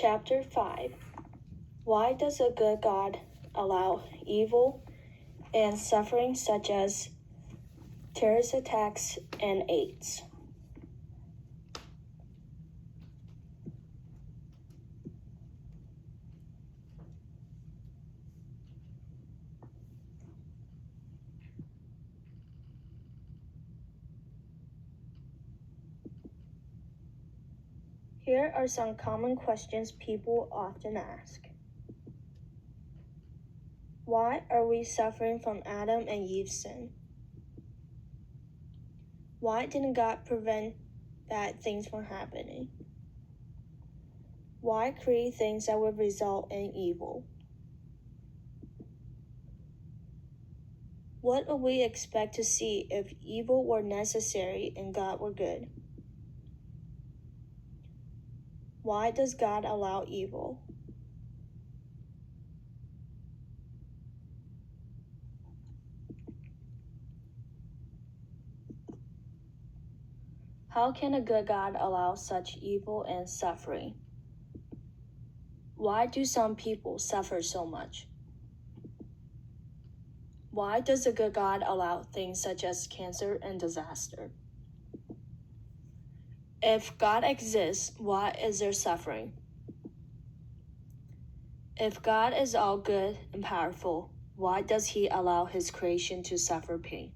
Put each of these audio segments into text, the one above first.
Chapter 5. Why does a good God allow evil and suffering such as terrorist attacks and AIDS? Here are some common questions people often ask. Why are we suffering from Adam and Eve's sin? Why didn't God prevent bad things from happening? Why create things that would result in evil? What would we expect to see if evil were necessary and God were good? Why does God allow evil? How can a good God allow such evil and suffering? Why do some people suffer so much? Why does a good God allow things such as cancer and disaster? If God exists, why is there suffering? If God is all good and powerful, why does He allow His creation to suffer pain?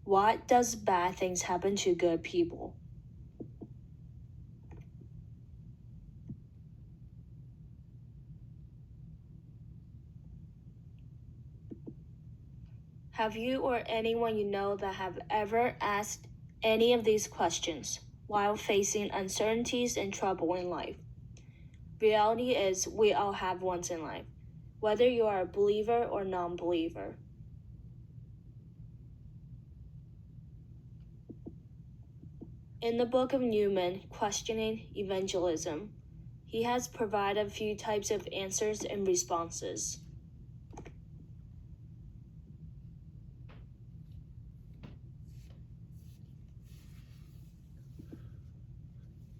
Why does bad things happen to good people? Have you or anyone you know that have ever asked any of these questions while facing uncertainties and trouble in life? Reality is we all have once in life, whether you are a believer or non-believer. In the book of Newman, Questioning Evangelism, he has provided a few types of answers and responses.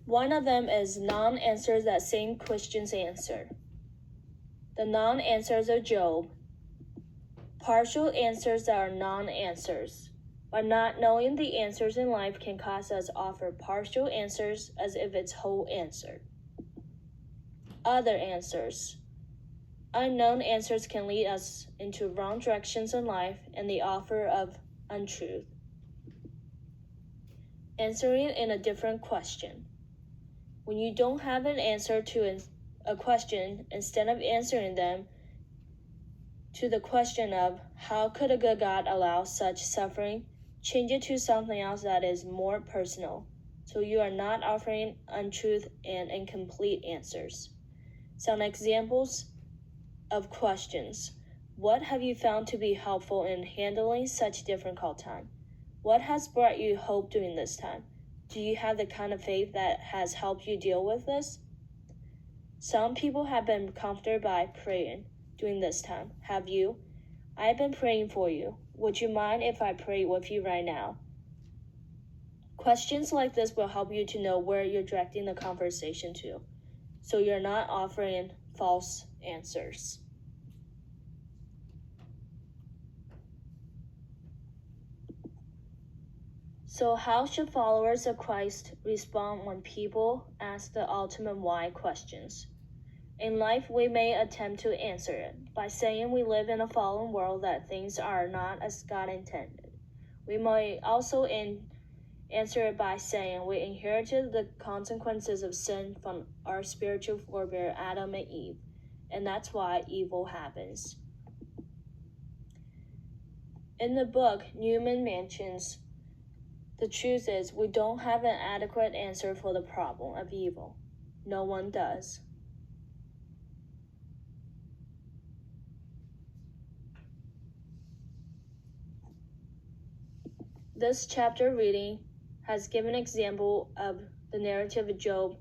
One of them is non-answers that same questions answer. The non-answers are Job. Partial answers that are non-answers. By not knowing the answers in life can cause us offer partial answers as if it's whole answer. Other answers. Unknown answers can lead us into wrong directions in life and the offer of untruth. Answering in a different question. When you don't have an answer to a question, instead of answering them to the question of how could a good God allow such suffering, change it to something else that is more personal, so you are not offering untruth and incomplete answers. Some examples of questions. What have you found to be helpful in handling such difficult time? What has brought you hope during this time? Do you have the kind of faith that has helped you deal with this? Some people have been comforted by praying during this time. Have you? I have been praying for you. Would you mind if I pray with you right now? Questions like this will help you to know where you're directing the conversation to, so you're not offering false answers. So how should followers of Christ respond when people ask the ultimate why questions? In life, we may attempt to answer it by saying we live in a fallen world that things are not as God intended. We might also answer it by saying we inherited the consequences of sin from our spiritual forebear Adam and Eve, and that's why evil happens. In the book, Newman mentions the truth is, we don't have an adequate answer for the problem of evil. No one does. This chapter reading has given an example of the narrative of Job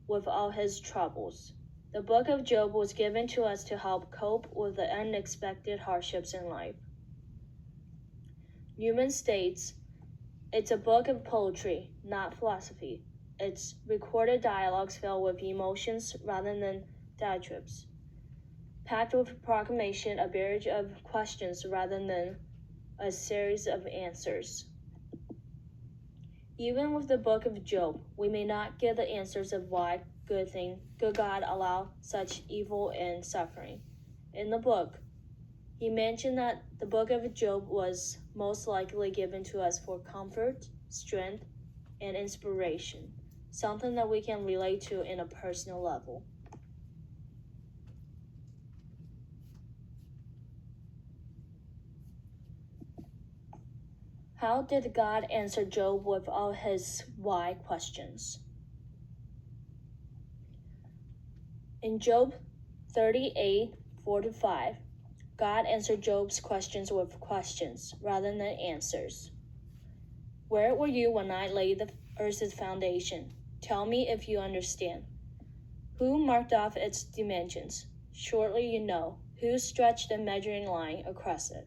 with all his troubles. The book of Job was given to us to help cope with the unexpected hardships in life. Newman states, it's a book of poetry, not philosophy. its recorded dialogues filled with emotions rather than diatribes, packed with proclamation, a barrage of questions rather than a series of answers. Even with the book of Job, we may not get the answers of why good God allowed such evil and suffering. In the book, he mentioned that the book of Job was most likely given to us for comfort, strength, and inspiration, something that we can relate to in a personal level. How did God answer Job with all his why questions? In Job 38:4-5, God answered Job's questions with questions rather than answers. Where were you when I laid the earth's foundation? Tell me if you understand. Who marked off its dimensions? Surely you know. Who stretched the measuring line across it?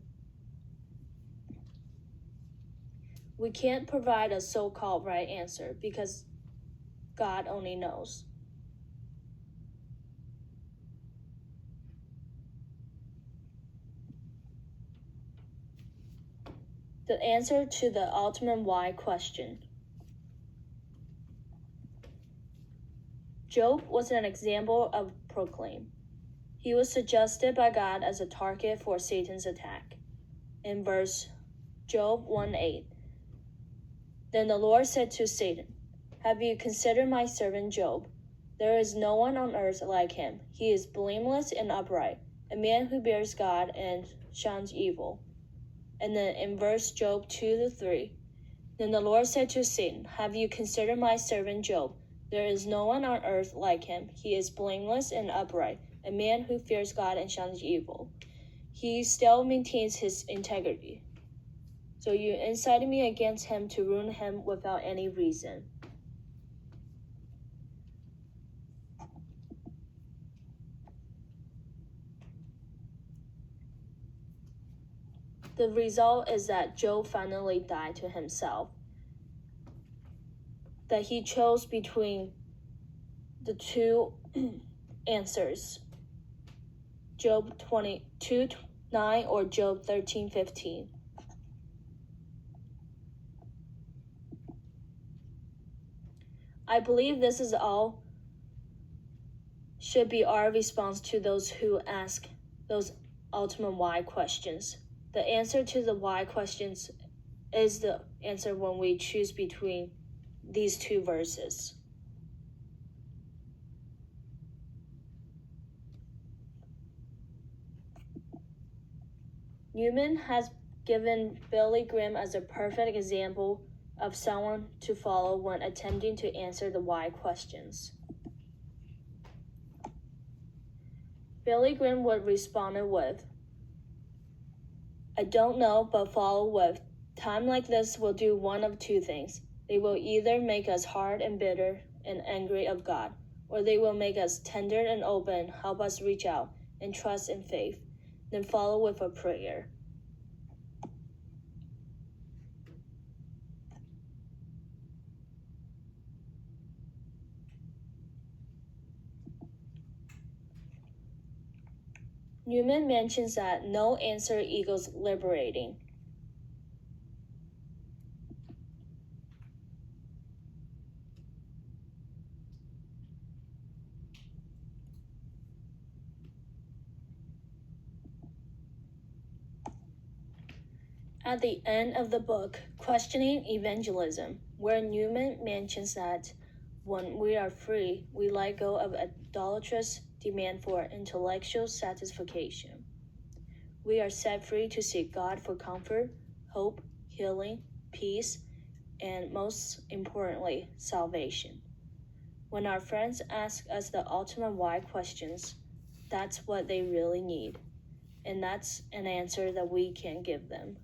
We can't provide a so-called right answer because God only knows. The answer to the ultimate why question. Job was an example of proclaim. He was suggested by God as a target for Satan's attack. In verse Job 1:8, then the Lord said to Satan, have you considered my servant Job? There is no one on earth like him. He is blameless and upright, a man who bears God and shuns evil. And then in verse Job 2-3, then the Lord said to Satan, have you considered my servant Job? There is no one on earth like him. He is blameless and upright, a man who fears God and shuns evil. He still maintains his integrity. So you incited me against him to ruin him without any reason. The result is that Job finally died to himself. That he chose between the two answers, Job 22:9 or Job 13:15. I believe this is all should be our response to those who ask those ultimate why questions. The answer to the why questions is the answer when we choose between these two verses. Newman has given Billy Graham as a perfect example of someone to follow when attempting to answer the why questions. Billy Graham would respond with, I don't know, but follow with, time like this will do one of two things. They will either make us hard and bitter and angry of God, or they will make us tender and open, help us reach out and trust in faith, then follow with a prayer. Newman mentions that no answer equals liberating. At the end of the book, Questioning Evangelism, where Newman mentions that when we are free, we let go of idolatrous demand for intellectual satisfaction. We are set free to seek God for comfort, hope, healing, peace, and most importantly, salvation. When our friends ask us the ultimate why questions, that's what they really need, and that's an answer that we can give them.